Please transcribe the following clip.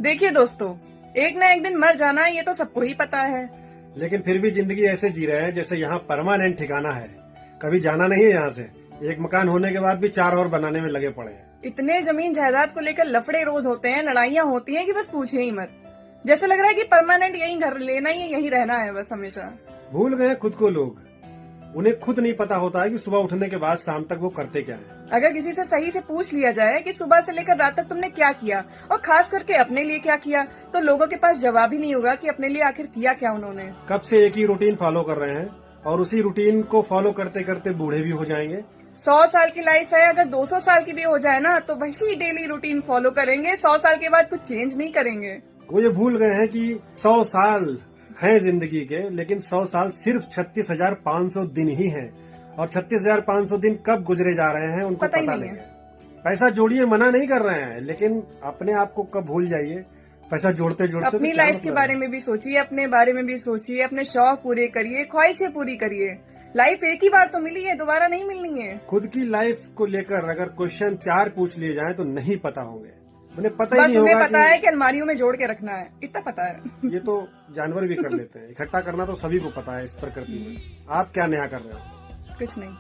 देखिए दोस्तों, एक ना एक दिन मर जाना ये तो सबको ही पता है। लेकिन फिर भी जिंदगी ऐसे जी रहे हैं जैसे यहाँ परमानेंट ठिकाना है, कभी जाना नहीं है यहाँ से। एक मकान होने के बाद भी 4 और बनाने में लगे पड़े हैं। इतने जमीन जायदाद को लेकर लफड़े रोज होते हैं, लड़ाइयाँ होती हैं कि बस पूछे ही मत। जैसे लग रहा है कि परमानेंट यही घर लेना ही है, यही रहना है बस हमेशा। भूल गए खुद को लोग। उन्हें खुद नहीं पता होता है कि सुबह उठने के बाद शाम तक वो करते क्या है। अगर किसी से सही से पूछ लिया जाए कि सुबह से लेकर रात तक तुमने क्या किया और खास करके अपने लिए क्या किया, तो लोगों के पास जवाब ही नहीं होगा कि अपने लिए आखिर किया क्या उन्होंने। कब से एक ही रूटीन फॉलो कर रहे हैं और उसी रूटीन को फॉलो करते करते बूढ़े भी हो जाएंगे। 100 साल की लाइफ है, अगर 200 साल की भी हो जाए ना तो वही डेली रूटीन फॉलो करेंगे। 100 साल के बाद कुछ चेंज नहीं करेंगे। वो ये भूल गए हैं कि 100 साल हैं जिंदगी के, लेकिन 100 साल सिर्फ 36,500 दिन ही हैं। और 36,500 दिन कब गुजरे जा रहे हैं उनको पता नहीं है। पैसा जोड़िए, मना नहीं कर रहे हैं, लेकिन अपने आप को कब भूल जाइए। पैसा जोड़ते जोड़ते अपनी लाइफ के बारे में भी सोचिए, अपने बारे में भी सोचिए, अपने शौक पूरे करिए, ख्वाहिशें पूरी करिए। लाइफ एक ही बार तो मिली है, दोबारा नहीं मिलनी है। खुद की लाइफ को लेकर अगर क्वेश्चन 4 पूछ लिए जाएं तो नहीं पता होंगे। उन्हें पता ही बस नहीं उन्हें होगा पता है कि अलमारियों में जोड़ के रखना है, इतना पता है। ये तो जानवर भी कर लेते हैं। इकट्ठा करना तो सभी को पता है इस प्रकृति में। आप क्या नया कर रहे हो? कुछ नहीं।